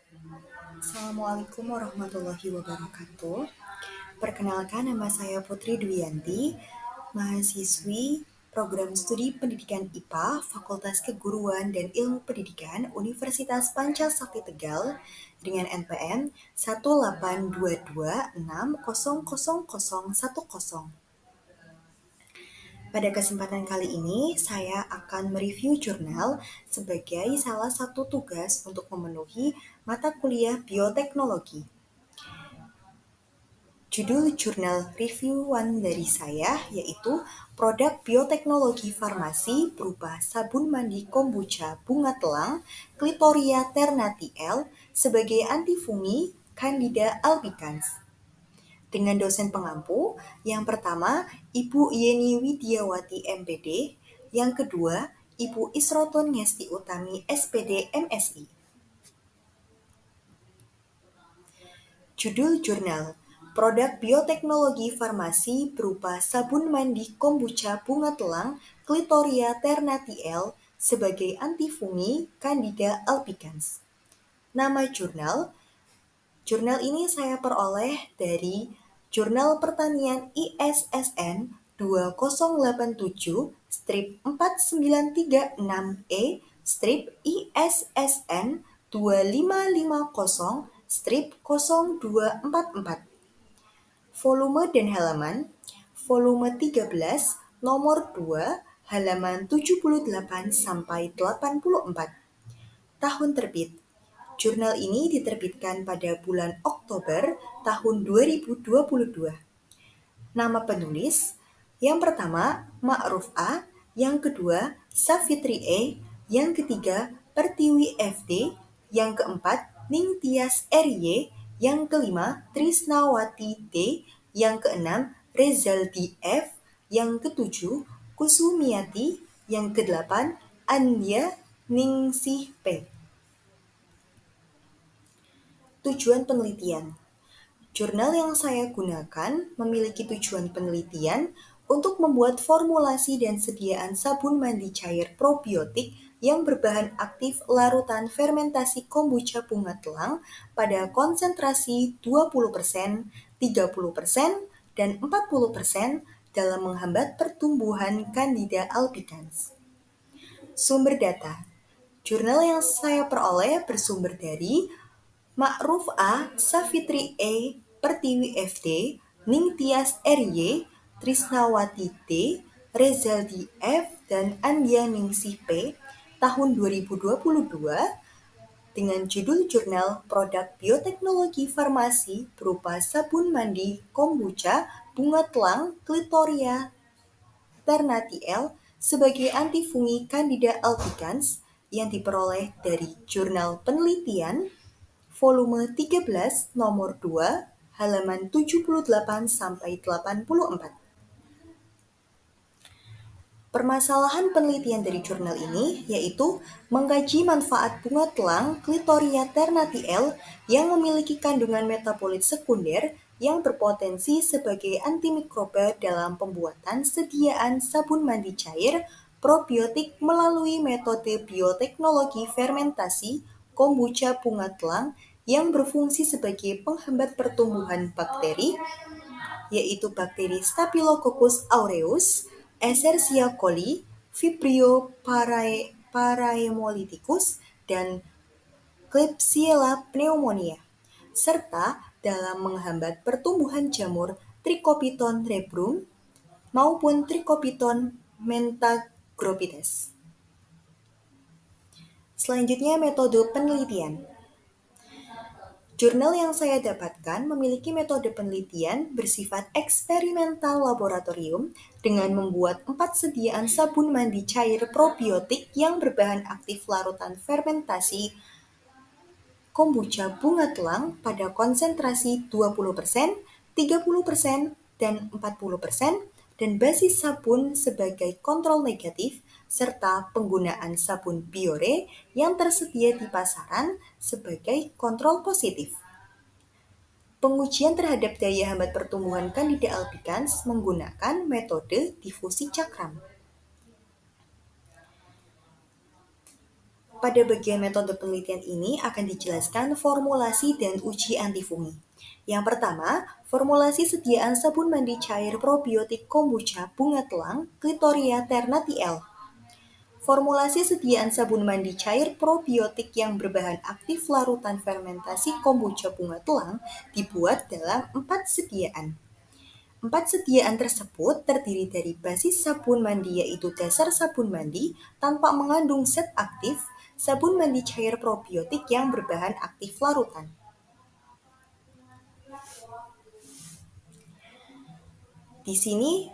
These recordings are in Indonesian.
Assalamualaikum warahmatullahi wabarakatuh. Perkenalkan, nama saya Putri Dwiyanti, mahasiswi Program Studi Pendidikan IPA, Fakultas Keguruan dan Ilmu Pendidikan, Universitas Pancasakti Tegal, dengan NPM 182260010. Pada kesempatan kali ini, saya akan mereview jurnal sebagai salah satu tugas untuk memenuhi mata kuliah bioteknologi. Judul jurnal reviewan dari saya yaitu Produk Bioteknologi Farmasi berupa sabun mandi kombucha bunga telang Clitoria ternati L sebagai antifungi Candida albicans. Dengan dosen pengampu, yang pertama Ibu Yeni Widiawati MPD, yang kedua Ibu Isroton Ngesti Utami SPD MSI. Judul jurnal: Produk Bioteknologi Farmasi berupa sabun mandi kombucha bunga telang Clitoria ternati L sebagai antifungi Candida albicans. Nama jurnal: jurnal ini saya peroleh dari Jurnal Pertanian ISSN 2087-4936E-ISSN 2550-0244. Volume dan halaman: volume 13, nomor 2, halaman 78 sampai 84. Tahun terbit: jurnal ini diterbitkan pada bulan Oktober tahun 2022. Nama penulis: yang pertama Ma'ruf A, yang kedua Safitri E, yang ketiga Pertiwi FD, yang keempat Ningtyas RY, yang kelima Trisnawati D, yang keenam Rezaldi F, yang ketujuh Kusumiati, yang kedelapan Andya Ningsih P. Tujuan penelitian: jurnal yang saya gunakan memiliki tujuan penelitian untuk membuat formulasi dan sediaan sabun mandi cair probiotik yang berbahan aktif larutan fermentasi kombucha bunga telang pada konsentrasi 20%, 30%, dan 40% dalam menghambat pertumbuhan Candida albicans. Sumber data: jurnal yang saya peroleh bersumber dari Ma'ruf A, Safitri E, Pertiwi FD, Ningtyas RY, Trisnawati D, Rezaldi F, dan Andya Ningsih P, tahun 2022, dengan judul jurnal Produk Bioteknologi Farmasi berupa sabun mandi kombucha bunga telang Clitoria ternati L sebagai antifungi Candida albicans, yang diperoleh dari Jurnal Penelitian volume 13 nomor 2 halaman 78 sampai 84. Permasalahan penelitian dari jurnal ini yaitu mengkaji manfaat bunga telang Clitoria ternati L yang memiliki kandungan metabolit sekunder yang berpotensi sebagai antimikroba dalam pembuatan sediaan sabun mandi cair probiotik melalui metode bioteknologi fermentasi kombucha bunga telang yang berfungsi sebagai penghambat pertumbuhan bakteri, yaitu bakteri Staphylococcus aureus, Escherichia coli, Vibrio parahemolyticus, dan Klebsiella pneumoniae, serta dalam menghambat pertumbuhan jamur Trichopiton rubrum maupun Trichopiton mentagrophytes. Selanjutnya, metode penelitian. Jurnal yang saya dapatkan memiliki metode penelitian bersifat eksperimental laboratorium dengan membuat 4 sediaan sabun mandi cair probiotik yang berbahan aktif larutan fermentasi kombucha bunga telang pada konsentrasi 20%, 30%, dan 40%, dan basis sabun sebagai kontrol negatif, serta penggunaan sabun Biore yang tersedia di pasaran sebagai kontrol positif. Pengujian terhadap daya hambat pertumbuhan Candida albicans menggunakan metode difusi cakram. Pada bagian metode penelitian ini akan dijelaskan formulasi dan uji antifungi. Yang pertama, formulasi sediaan sabun mandi cair probiotik kombucha bunga telang Clitoria ternati L. Formulasi sediaan sabun mandi cair probiotik yang berbahan aktif larutan fermentasi kombucha bunga telang dibuat dalam 4 sediaan. 4 sediaan tersebut terdiri dari basis sabun mandi yaitu dasar sabun mandi tanpa mengandung zat aktif, sabun mandi cair probiotik yang berbahan aktif larutan. Di sini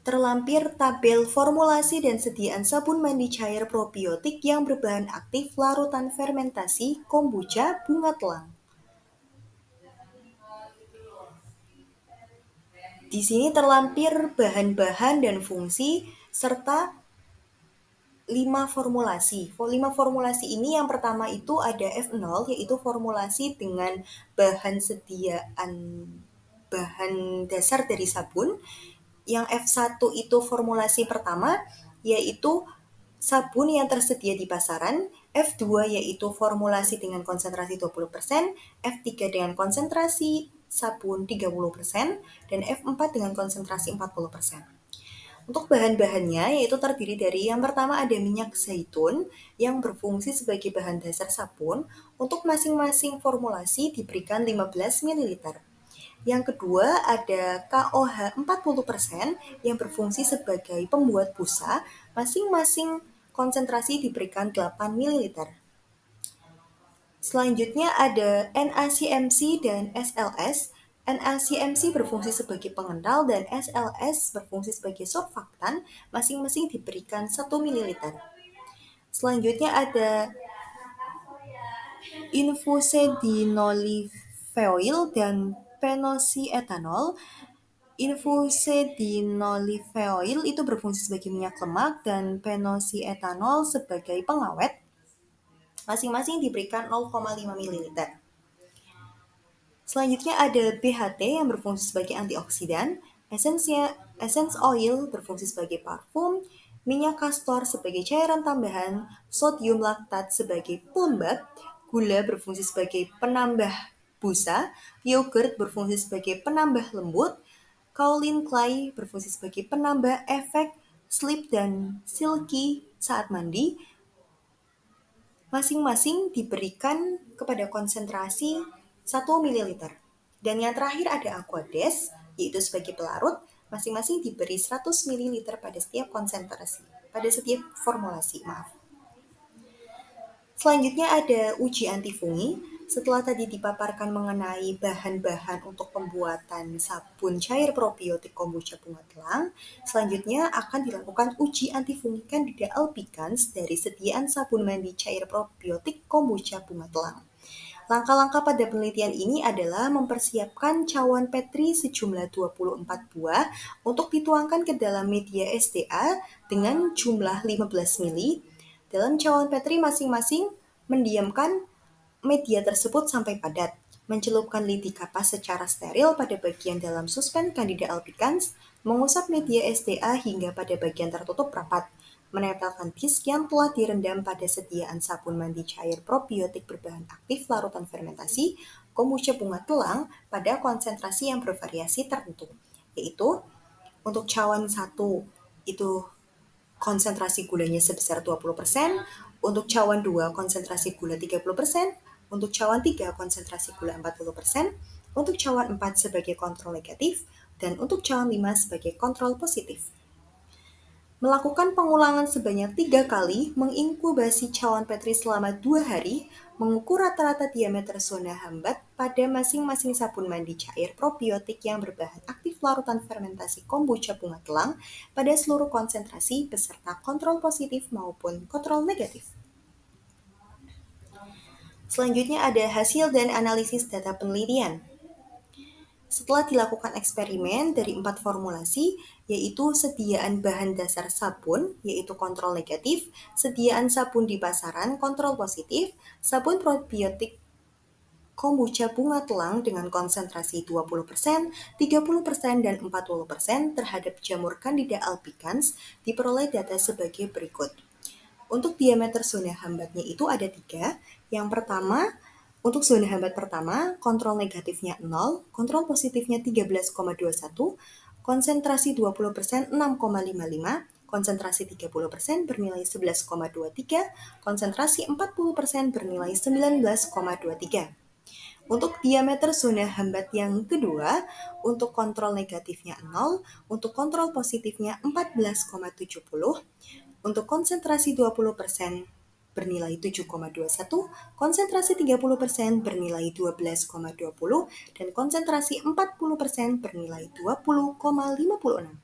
terlampir tabel formulasi dan sediaan sabun mandi cair probiotik yang berbahan aktif larutan fermentasi kombucha bunga telang. Di sini terlampir bahan-bahan dan fungsi serta 5 formulasi. 5 formulasi ini yang pertama itu ada F0 yaitu formulasi dengan bahan dasar dari sabun. Yang F1 itu formulasi pertama yaitu sabun yang tersedia di pasaran. F2 yaitu formulasi dengan konsentrasi 20%, F3 dengan konsentrasi sabun 30%, dan F4 dengan konsentrasi 40%. Untuk bahan-bahannya yaitu terdiri dari yang pertama ada minyak zaitun yang berfungsi sebagai bahan dasar sabun. Untuk masing-masing formulasi diberikan 15 ml. Yang kedua ada KOH 40% yang berfungsi sebagai pembuat busa. Masing-masing konsentrasi diberikan 8 ml. Selanjutnya ada NaCMC dan SLS. NaCMC berfungsi sebagai pengental dan SLS berfungsi sebagai surfaktan, masing-masing diberikan 1 ml. Selanjutnya ada infusedinolivenoil dan penosietanol. Infusedinolivenoil itu berfungsi sebagai minyak lemak dan penosietanol sebagai pengawet. Masing-masing diberikan 0,5 ml. Selanjutnya ada BHT yang berfungsi sebagai antioksidan, essence oil berfungsi sebagai parfum, minyak kastor sebagai cairan tambahan, sodium laktat sebagai pelembab, gula berfungsi sebagai penambah busa, yogurt berfungsi sebagai penambah lembut, kaolin clay berfungsi sebagai penambah efek slip dan silky saat mandi. Masing-masing diberikan kepada konsentrasi 1 ml. Dan yang terakhir ada Aquades, yaitu sebagai pelarut, masing-masing diberi 100 ml pada setiap konsentrasi, pada setiap formulasi, maaf. Selanjutnya ada uji antifungi. Setelah tadi dipaparkan mengenai bahan-bahan untuk pembuatan sabun cair probiotik kombucha bunga telang, selanjutnya akan dilakukan uji antifungi Candida albicans dari sediaan sabun mandi cair probiotik kombucha bunga telang. Langkah-langkah pada penelitian ini adalah mempersiapkan cawan Petri sejumlah 24 buah untuk dituangkan ke dalam media SDA dengan jumlah 15 ml. Dalam cawan Petri masing-masing mendiamkan media tersebut sampai padat, mencelupkan lidi kapas secara steril pada bagian dalam suspen Candida albicans, mengusap media SDA hingga pada bagian tertutup rapat, menempelkan disk yang telah direndam pada sediaan sabun mandi cair probiotik berbahan aktif larutan fermentasi kombucha bunga telang pada konsentrasi yang bervariasi tertentu, yaitu untuk cawan 1 itu konsentrasi gulanya sebesar 20%, untuk cawan 2 konsentrasi gula 30%, untuk cawan 3 konsentrasi gula 40%, untuk cawan 4 sebagai kontrol negatif, dan untuk cawan 5 sebagai kontrol positif. Melakukan pengulangan sebanyak 3 kali, menginkubasi cawan Petri selama 2 hari, mengukur rata-rata diameter zona hambat pada masing-masing sabun mandi cair probiotik yang berbahan aktif larutan fermentasi kombucha bunga telang pada seluruh konsentrasi beserta kontrol positif maupun kontrol negatif. Selanjutnya ada hasil dan analisis data penelitian. Setelah dilakukan eksperimen dari 4 formulasi, yaitu sediaan bahan dasar sabun, yaitu kontrol negatif, sediaan sabun di pasaran, kontrol positif, sabun probiotik kombucha bunga telang dengan konsentrasi 20%, 30%, dan 40% terhadap jamur Candida albicans, diperoleh data sebagai berikut. Untuk diameter zona hambatnya itu ada 3. Yang pertama, untuk zona hambat pertama, kontrol negatifnya 0, kontrol positifnya 13,21, konsentrasi 20% 6,55, konsentrasi 30% bernilai 11,23, konsentrasi 40% bernilai 19,23. Untuk diameter zona hambat yang kedua, untuk kontrol negatifnya 0, untuk kontrol positifnya 14,70, untuk konsentrasi 20% bernilai 7,21, konsentrasi 30% bernilai 12,20, dan konsentrasi 40% bernilai 20,56.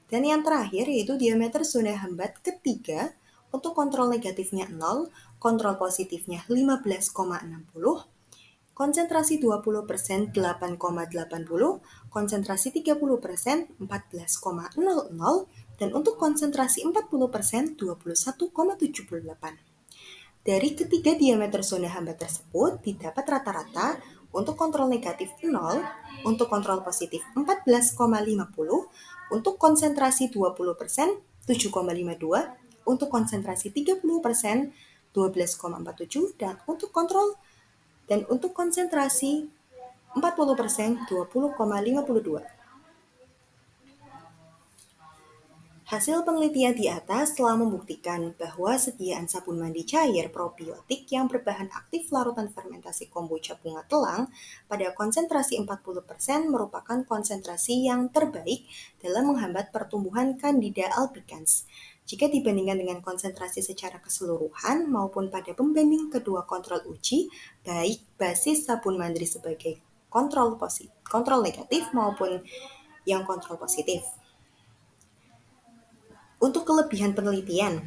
Dan yang terakhir yaitu diameter zona hambat ketiga, untuk kontrol negatifnya 0, kontrol positifnya 15,60, konsentrasi 20% 8,80, konsentrasi 30% 14,00, dan untuk konsentrasi 40% 21,78. Dari ketiga diameter zona hambat tersebut didapat rata-rata untuk kontrol negatif 0, untuk kontrol positif 14,50, untuk konsentrasi 20% 7,52, untuk konsentrasi 30% 12,47, dan untuk konsentrasi 40% 20,52. Hasil penelitian di atas telah membuktikan bahwa sediaan sabun mandi cair probiotik yang berbahan aktif larutan fermentasi kombucha bunga telang pada konsentrasi 40% merupakan konsentrasi yang terbaik dalam menghambat pertumbuhan Candida albicans. Jika dibandingkan dengan konsentrasi secara keseluruhan maupun pada pembanding kedua kontrol uji, baik basis sabun mandi sebagai kontrol negatif maupun yang kontrol positif. Untuk kelebihan penelitian,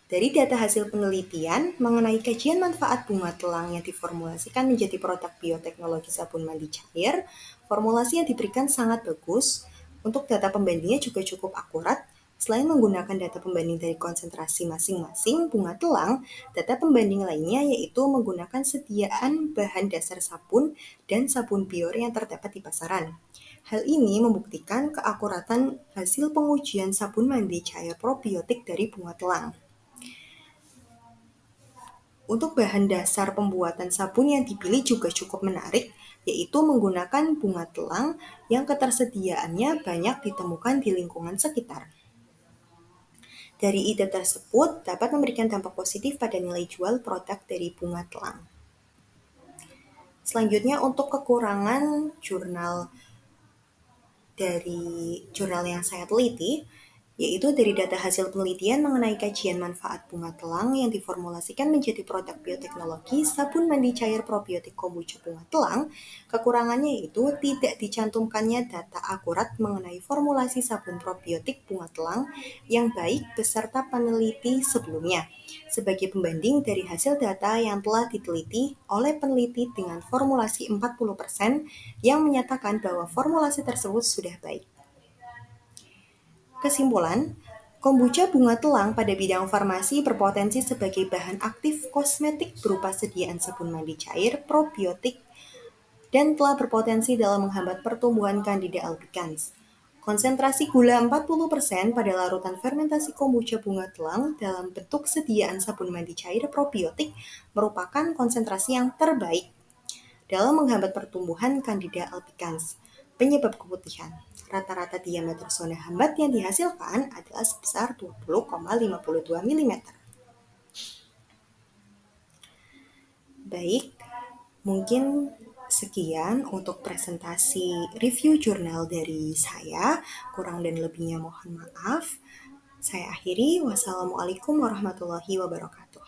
dari data hasil penelitian mengenai kajian manfaat bunga telang yang diformulasikan menjadi produk bioteknologi sabun mandi cair, formulasi yang diberikan sangat bagus. Untuk data pembandingnya juga cukup akurat. Selain menggunakan data pembanding dari konsentrasi masing-masing bunga telang, data pembanding lainnya yaitu menggunakan sediaan bahan dasar sabun dan sabun bior yang terdapat di pasaran. Hal ini membuktikan keakuratan hasil pengujian sabun mandi cair probiotik dari bunga telang. Untuk bahan dasar pembuatan sabun yang dipilih juga cukup menarik, yaitu menggunakan bunga telang yang ketersediaannya banyak ditemukan di lingkungan sekitar. Dari ide tersebut dapat memberikan dampak positif pada nilai jual produk dari bunga telang. Selanjutnya untuk kekurangan jurnal yang saya teliti, yaitu dari data hasil penelitian mengenai kajian manfaat bunga telang yang diformulasikan menjadi produk bioteknologi sabun mandi cair probiotik kombucha bunga telang, kekurangannya yaitu tidak dicantumkannya data akurat mengenai formulasi sabun probiotik bunga telang yang baik beserta peneliti sebelumnya, sebagai pembanding dari hasil data yang telah diteliti oleh peneliti dengan formulasi 40% yang menyatakan bahwa formulasi tersebut sudah baik. Kesimpulan, kombucha bunga telang pada bidang farmasi berpotensi sebagai bahan aktif kosmetik berupa sediaan sabun mandi cair probiotik dan telah berpotensi dalam menghambat pertumbuhan Candida albicans. Konsentrasi gula 40% pada larutan fermentasi kombucha bunga telang dalam bentuk sediaan sabun mandi cair probiotik merupakan konsentrasi yang terbaik dalam menghambat pertumbuhan Candida albicans. Penyebab keputihan. Rata-rata diameter zona hambat yang dihasilkan adalah sebesar 20,52 mm. Baik, mungkin sekian untuk presentasi review jurnal dari saya. Kurang dan lebihnya mohon maaf. Saya akhiri. Wassalamualaikum warahmatullahi wabarakatuh.